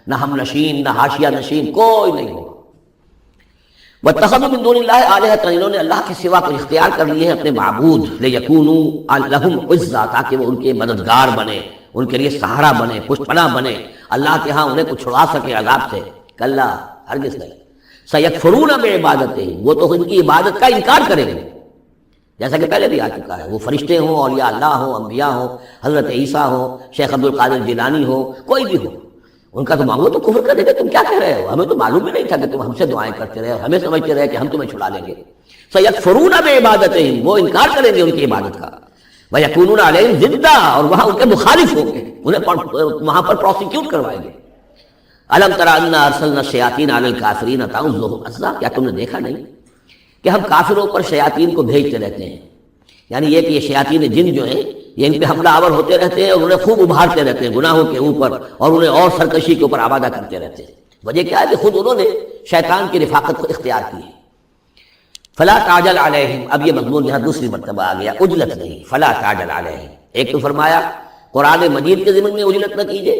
نہ ہم نشین نہ حاشیہ نشین کوئی نہیں ہوگا۔ واتخذوا من دون اللہ آلہۃ، انہوں نے اللہ کے سوا کو اختیار کر لیے ہیں اپنے معبود، لیکونوا لہم عزا، تاکہ وہ ان کے مددگار بنے، ان کے لیے سہارا بنے، پشت پناہ بنے، اللہ کے ہاں انہیں کچھ چھڑا سکے عذاب سے۔ کلا، ہرگز نہیں۔ سیکفرون بعبادتہم، وہ تو ان کی عبادت کا انکار کریں گے، جیسا کہ پہلے بھی آ چکا ہے۔ وہ فرشتے ہوں، اولیاء اللہ ہوں، انبیاء ہوں، حضرت عیسیٰ ہوں، شیخ عبد القادر جیلانی ہو، کوئی بھی ہو، ان کا تو معاملہ تو کفر کرے گا۔ تم کیا کہہ رہے ہو؟ ہمیں تو معلوم بھی نہیں تھا کہ تم ہم سے دعائیں کرتے رہے، ہمیں سمجھتے رہے کہ ہم تمہیں چھڑا لیں گے۔ سیکفرون بعبادتہم، وہ انکار کریں گے ان کی عبادت کا۔ ویکونون علیہم ضدا، اور وہاں ان کے مخالف ہوں گے، انہیں وہاں پر پروسیکیوٹ کروائیں گے۔ الم تر انا ارسلنا الشیاطین علی الکافرین تعوذهم عزا، کیا تم نے دیکھا نہیں کہ ہم کافروں پر شیاطین کو بھیجتے رہتے ہیں؟ یعنی یہ کہ یہ شیاطین جن جو ہیں یہ ان پہ حملہ آور ہوتے رہتے ہیں اور انہیں خوب ابھارتے رہتے ہیں گناہوں کے اوپر، اور انہیں اور سرکشی کے اوپر آمادہ کرتے رہتے ہیں۔ وجہ کیا ہے کہ خود انہوں نے شیطان کی رفاقت کو اختیار کی ہے۔ فلا تعجل علیہم، اب یہ مضمون یہاں دوسری مرتبہ آ گیا، عجلت نہیں، فلا تعجل علیہم۔ ایک تو فرمایا قرآن مجید کے ضمن میں عجلت نہ کیجیے،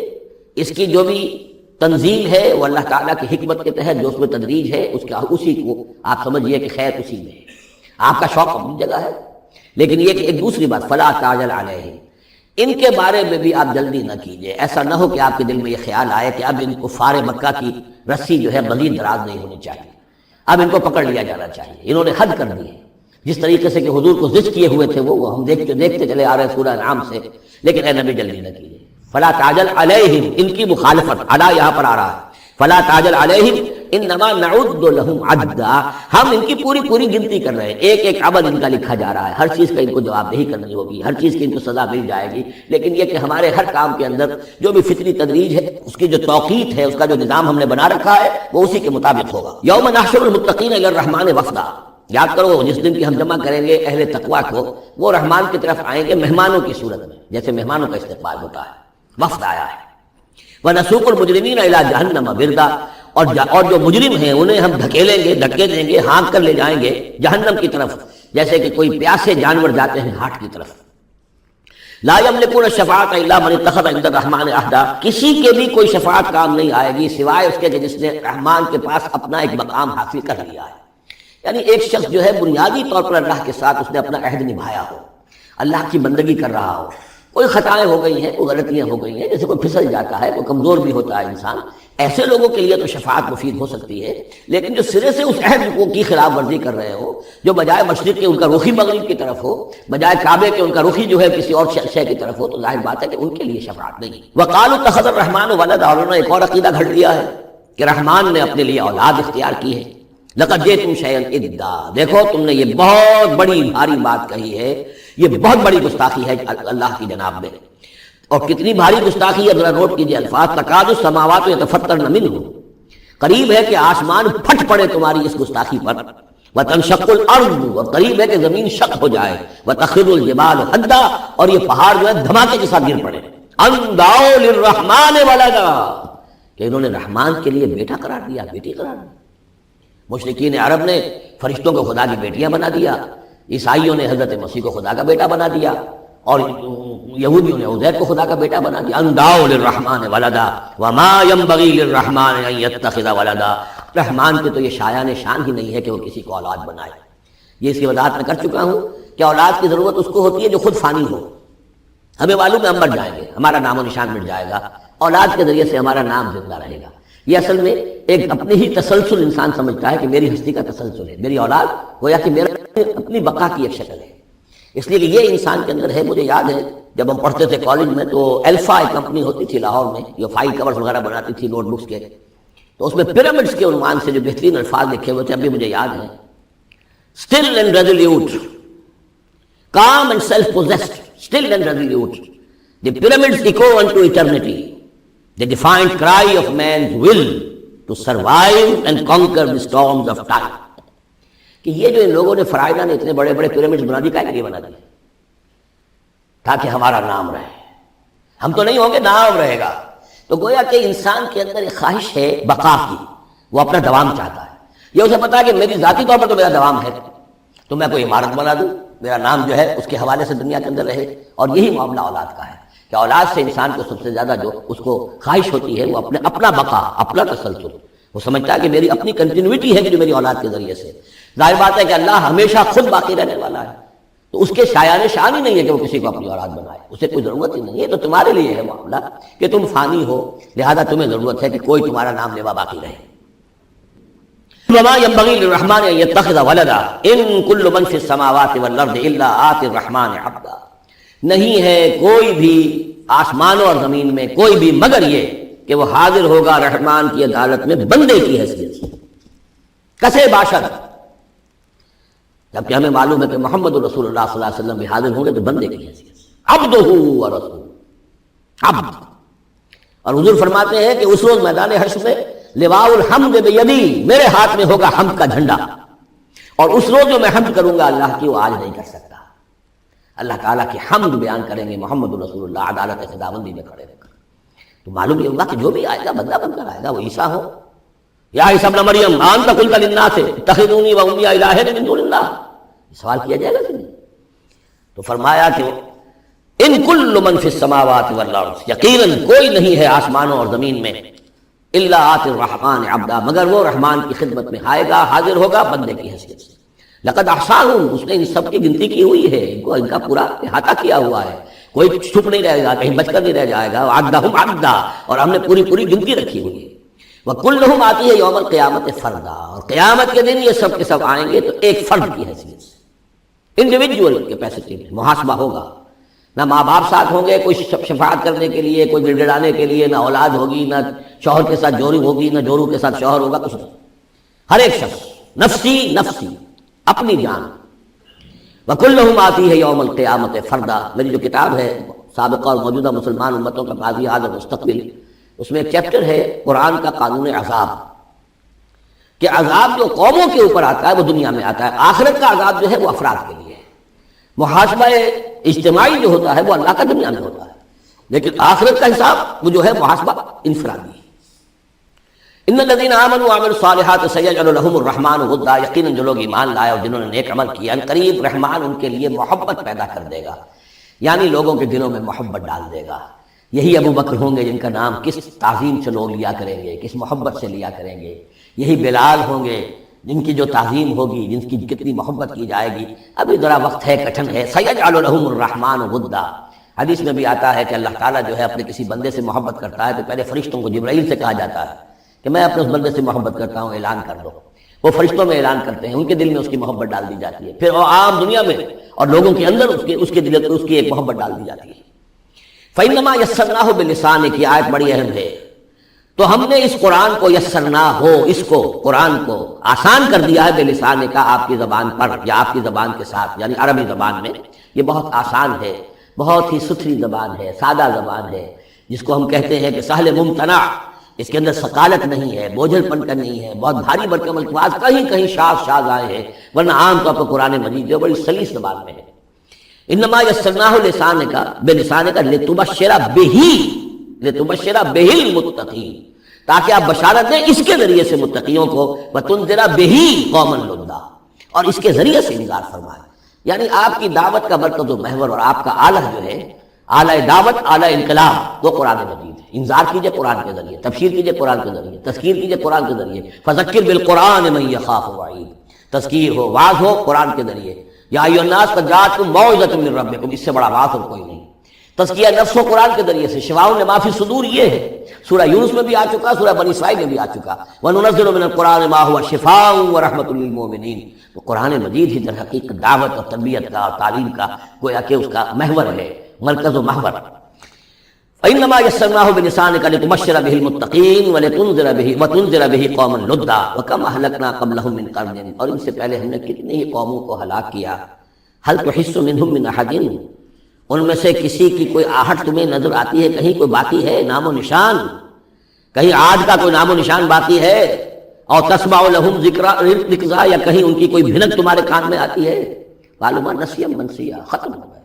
اس کی جو بھی تنزیل ہے وہ اللہ تعالیٰ کی حکمت کے تحت جو اس میں تدریج ہے اسی کو آپ سمجھیے کہ خیر اسی میں ہے، آپ کا شوق اپنی جگہ ہے، لیکن یہ کہ ایک دوسری بات فلا تعجل علیہم، ان کے بارے میں بھی آپ جلدی نہ کیجیے۔ ایسا نہ ہو کہ آپ کے دل میں یہ خیال آئے کہ اب ان کفار مکہ کی رسی جو ہے مزید دراز نہیں ہونی چاہیے، اب ان کو پکڑ لیا جانا چاہیے، انہوں نے حد کر دی ہے۔ جس طریقے سے کہ حضور کو ضد کیے ہوئے تھے وہ ہم دیکھتے چلے آ رہے ہیں سورہ انعام سے، لیکن اے نبی جلدی نہ کیجیے۔ فلا تعجل علیہم، ان کی مخالفت، علی یہاں پر آ رہا ہے، فلا تعجل علیہم انما نعد لہم عدا، ہم ان کی پوری گنتی کر رہے ہیں، ایک ایک عمل ان کا لکھا جا رہا ہے، ہر چیز کا ان کو جواب دہی کرنی ہوگی، ہر چیز کی ان کو سزا مل جائے گی، لیکن یہ کہ ہمارے ہر کام کے اندر جو بھی فطری تدریج ہے، اس کی جو توقیت ہے، اس کا جو نظام ہم نے بنا رکھا ہے وہ اسی کے مطابق ہوگا۔ یوم نحشر المتقین الی الرحمن وفدا، یاد کرو جس دن کی ہم جمع کریں گے اہل تقویٰ کو، وہ رحمان کی طرف آئیں گے مہمانوں کی صورت میں، جیسے مہمانوں کا استقبال ہوتا ہے، وفد آیا ہے۔ وَنَسُوقُ الْمُجْرِمِينَ إِلَىٰ جَهَنَّمَ وِرْدًا، اور جو مجرم ہیں انہیں ہم دھکیلیں گے، دھکے دیں گے، ہانک کر لے جائیں گے جہنم کی طرف، جیسے کہ کوئی پیاسے جانور جاتے ہیں ہاٹ کی طرف۔ لا يملكون الشفاعة إلا من اتخذ عند الرحمن عهدا، کسی کے بھی کوئی شفاعت کام نہیں آئے گی سوائے اس کے کہ جس نے رحمان کے پاس اپنا ایک مقام حاصل کر لیا ہے۔ یعنی ایک شخص جو ہے بنیادی طور پر اللہ کے ساتھ اس نے اپنا عہد نبھایا ہو، اللہ کی بندگی کر رہا ہو، کوئی خطائیں ہو گئی ہیں، کوئی غلطیاں ہو گئی ہیں، جیسے کوئی پھسل جاتا ہے، کوئی کمزور بھی ہوتا ہے انسان، ایسے لوگوں کے لیے تو شفاعت مفید ہو سکتی ہے، لیکن جو سرے سے اس عہد کی خلاف ورزی کر رہے ہو، جو بجائے مشرق کے ان کا رخی مغرب کی طرف ہو، بجائے کعبے کے ان کا رخی جو ہے کسی اور شے کی طرف ہو، تو ظاہر بات ہے کہ ان کے لیے شفاعت نہیں۔ وقالوا اتخذ الرحمن ولدا، اور انہوں نے ایک اور عقیدہ گھڑ لیا ہے کہ رحمان نے اپنے لیے اولاد اختیار کی ہے۔ لقد جئتم شیئا ادا، دیکھو تم نے یہ بہت بڑی بھاری بات کہی ہے، یہ بہت بڑی گستاخی ہے اللہ کی جناب میں، اور کتنی بھاری گستاخی ہے ذرا نوٹ کیجیے الفاظ، تکاد السماوات یتفطرن منہ، قریب ہے کہ آسمان پھٹ پڑے تمہاری اس گستاخی پر، وتنشق الارض، اور قریب ہے کہ زمین شق ہو جائے، وتخر الجبال حدا، اور یہ پہاڑ جو ہے دھماکے کے ساتھ گر پڑے، ان دعوا للرحمن ولدا، کہ انہوں نے رحمان کے لیے بیٹا قرار دیا، بیٹی قرار دی۔ مشرکین عرب نے فرشتوں کو خدا کی بیٹیاں بنا دیا، عیسائیوں نے حضرت مسیح کو خدا کا بیٹا بنا دیا، اور یہودیوں نے عزیر کو خدا کا بیٹا بنا دیا۔ ان دعوا للرحمن ولدا وما ينبغي للرحمن ان يتخذ ولدا، رحمان کے تو یہ شایان شان ہی نہیں ہے کہ وہ کسی کو اولاد بنائے۔ یہ اس کی وضاحت میں کر چکا ہوں کہ اولاد کی ضرورت اس کو ہوتی ہے جو خود فانی ہو، ہمیں معلوم ہے ہم مر جائیں گے، ہمارا نام و نشان مٹ جائے گا، اولاد کے ذریعے سے ہمارا نام زندہ رہے گا۔ یہ اصل میں ایک اپنے ہی تسلسل انسان سمجھتا ہے کہ میری ہستی کا تسلسل ہے، میری اولاد گویا کہ میرا اپنی بقا کی ایک شکل ہے، اس لیے کہ یہ انسان کے اندر ہے۔ مجھے یاد ہے جب ہم پڑھتے تھے کالج میں تو الفا ایک کمپنی ہوتی تھی لاہور میں، جو فائل کورز وغیرہ بناتی تھی نوٹ بکس کے، تو اس میں پیرامڈس کے عنوان سے جو بہترین الفاظ لکھے ہوئے تھے ابھی مجھے یاد ہیں، still and resolute, calm and self-possessed, still and resolute. The pyramids echo unto eternity, the defiant cry of man's will to survive and conquer the storms of time. کہ یہ جو ان لوگوں نے فرائضہ نے اتنے بڑے بڑے پیرامڈز بنا دی، کیا بنا دی؟ تاکہ ہمارا نام رہے، ہم تو نہیں ہوں گے، نام رہے گا۔ تو گویا کہ انسان کے اندر ایک خواہش ہے بقا کی، وہ اپنا دوام چاہتا ہے۔ یہ اسے پتا ہے کہ میری ذاتی طور پر تو میرا دوام ہے، تو میں کوئی عمارت بنا دوں، میرا نام جو ہے اس کے حوالے سے دنیا کے اندر رہے، اور یہی معاملہ اولاد کا ہے کہ اولاد سے انسان کو سب سے زیادہ جو اس کو خواہش ہوتی ہے وہ اپنا بقا، اپنا تسلسل، وہ سمجھتا ہے کہ میری اپنی کنٹینیوٹی ہے کہ جو میری اولاد کے ذریعے سے، ظاہر بات ہے کہ اللہ ہمیشہ خود باقی رہنے والا ہے، تو اس کے شایان شان ہی نہیں ہے کہ وہ کسی کو اپنی اولاد بنائے، اسے کوئی ضرورت ہی نہیں ہے، تو تمہارے لیے ہے معاملہ کہ تم فانی ہو، لہذا تمہیں ضرورت ہے کہ کوئی تمہارا نام لیوا باقی رہے۔ وما ينبغي للرحمن ان يتخذ ولدا ان كل من في السماوات والارض الا آتي الرحمن عبدا، نہیں ہے کوئی بھی آسمانوں اور زمین میں کوئی بھی مگر یہ کہ وہ حاضر ہوگا رحمان کی عدالت میں بندے کی حیثیت سے، کسے باشد، جبکہ ہمیں معلوم ہے کہ محمد رسول اللہ صلی اللہ علیہ وسلم بھی حاضر ہوں گے تو بندے کی حیثیت سے، عبدہ و رسول، عبد۔ اور حضور فرماتے ہیں کہ اس روز میدان حشر میں لواء الحمد بیدی، میرے ہاتھ میں ہوگا حمد کا جھنڈا، اور اس روز جو میں حمد کروں گا اللہ کی وہ آج نہیں کر سکتا، اللہ تعالیٰ کی حمد بیان کریں گے محمد رسول اللہ عدالت خداوندی میں کھڑے رہ کر۔ تو معلوم یہ ہوگا کہ جو بھی آئے گا بندہ بن کر آئے گا، وہ عیسیٰ ہو یا عیسیٰ ابن مریم انت قلت للناس اتخذونی و امی الہین من دون اللہ، سوال کیا جائے گا کہ نہیں؟ تو فرمایا کہ ان کل من فی السماوات والارض، یقیناً کوئی نہیں ہے آسمانوں اور زمین میں، الا آتی الرحمن عبدا، مگر وہ رحمان کی خدمت میں آئے گا، حاضر ہوگا بندے کی حیثیت سے۔ لقد احصاہم، اس نے ان سب کی گنتی کی ہوئی ہے، ان کا پورا احاطہ کیا ہوا ہے، کوئی چھپ نہیں رہے گا، کہیں بچ کر نہیں رہ جائے گا، عدہم عدا، اور ہم نے پوری گنتی رکھی ہوئی ہے۔ وکلہم آتی ہے یوم القیامت فردا، اور قیامت کے دن یہ سب کے سب آئیں گے تو ایک فرد کی حیثیت سے، انڈیویجول کیپیسٹی میں محاسبہ ہوگا، نہ ماں باپ ساتھ ہوں گے کوئی شفاعت کرنے کے لیے، کوئی گڑگڑانے کے لیے، نہ اولاد ہوگی، نہ شوہر کے ساتھ جوری ہوگی، نہ جورو کے ساتھ شوہر ہوگا، کچھ نہیں، ہر ایک شخص نفسی نفسی، اپنی جان۔ وکلہم آتی ہے یوم القیامت فردا، میری جو کتاب ہے سابقہ اور موجودہ مسلمان امتوں کا ماضی حال اور مستقبل، اس میں ایک چیپٹر ہے قرآن کا قانون عذاب، کہ عذاب جو قوموں کے اوپر آتا ہے وہ دنیا میں آتا ہے، آخرت کا عذاب جو ہے وہ افراد کے لیے ہے، محاسبہ اجتماعی جو ہوتا ہے وہ اللہ کا دنیا میں ہوتا ہے، لیکن آخرت کا حساب وہ جو ہے محاسبہ انفرادی ہے۔ ان الذين آمنوا وعملوا الصالحات سيجعل لهم الرحمن ودا، یقیناً جو لوگ ایمان لائے اور جنہوں نے نیک عمل کیا، ان قریب رحمان ان کے لیے محبت پیدا کر دے گا، یعنی لوگوں کے دلوں میں محبت ڈال دے گا۔ یہی ابو بکر ہوں گے جن کا نام کس تعظیم سے لوگ لیا کریں گے، کس محبت سے لیا کریں گے، یہی بلال ہوں گے جن کی جو تعظیم ہوگی، جن کی کتنی محبت کی جائے گی۔ ابھی ذرا وقت ہے، کٹھن ہے، سيجعل لهم الرحمن ودا، حدیث میں بھی آتا ہے کہ اللہ تعالیٰ جو ہے اپنے کسی بندے سے محبت کرتا ہے تو پہلے فرشتوں کو، جبرائیل سے کہا جاتا ہے کہ میں اپنے اس بندے سے محبت کرتا ہوں، اعلان کر دو، وہ فرشتوں میں اعلان کرتے ہیں، ان کے دل میں اس کی محبت ڈال دی جاتی ہے، پھر وہ عام دنیا میں اور لوگوں کے اندر اس کے دل میں اس کی ایک محبت ڈال دی جاتی ہے۔ فَإِنَّمَا يَسَّرْنَاهُ بِلِسَانِكَ، یہ آیت بڑی اہم ہے، تو ہم نے اس قرآن کو یسرنا ہو، اس کو قرآن کو آسان کر دیا ہے، بلسانک، آپ کی زبان پر یا آپ کی زبان کے ساتھ، یعنی عربی زبان میں یہ بہت آسان ہے، بہت ہی ستھری زبان ہے، سادہ زبان ہے، جس کو ہم کہتے ہیں کہ سہل ممتنع، اس کے اندر ثقالت نہیں ہے، بوجھل پن کا نہیں ہے، بہت بھاری بھرکم الفاظ کہیں شاذ آئے ہیں، ورنہ عام طور پر قرآن مجید جو بڑی سلیس زبان میں ہے۔ انما یسرناہ لسانک، بلسانک لتبشر بہ المتقین، تاکہ آپ بشارت دیں اس کے ذریعے سے متقیوں کو، وتنذر بہ قوما لدا، اور اس کے ذریعے سے انذار فرمائے، یعنی آپ کی دعوت کا مرکز و محور اور آپ کا آلہ جو ہے، اعلی دعوت، اعلی انقلاب، وہ قرآن مجید ہے۔ انذار کیجئے قرآن کے ذریعے، تبشیر کیجئے قرآن کے ذریعے، تذکیر کیجئے قرآن کے ذریعے، فذکر بالقرآن من یخاف وعید، تذکیر ہو، واعظ ہو قرآن کے ذریعے، یا ایھا الناس قد جاءتکم موعظۃ من ربکم، اس سے بڑا واعظ اور کوئی نہیں۔ تزکیہ نفس و قرآن کے ذریعے سے، شفاء لما فی الصدور یہ ہے، سورہ یونس میں بھی آ چکا، سورہ بنی اسرائیل میں بھی آ چکا، وَنُنَزِّلُ مِنَ القرآن مَا هُوَ شِفَاءٌ وَرَحْمَةٌ لِّلْمُؤْمِنِينَ، تو قرآن مجید ہی در حقیقت دعوت اور تربیت کا اور تعلیم کا گویا کہ اس کا محور ہے، مرکز و محور۔ فَإِنَّمَا يَسَّرْنَاهُ بِلِسَانِكَ لِتُبَشِّرَ بِهِ الْمُتَّقِينَ وَتُنذِرَ بِهِ قَوْمًا لُدًّا وَكَمْ أَهْلَكْنَا قَبْلَهُم مِّن قَرْنٍ، اور ان سے پہلے ہم نے کتنی ہی قوموں کو ہلاک کیا، هل تحس منهم من أحد، ان میں سے کسی کی کوئی آہٹ تمہیں نظر آتی ہے، کہیں کوئی باقی ہے نام و نشان، کہیں عاد کا کوئی نام و نشان باقی ہے، اور تسمع لهم ذکرا، یا کہیں ان کی کوئی بھنک تمہارے کان میں آتی ہے، معلومات نسیم منسیہ، ختم ہو گئے۔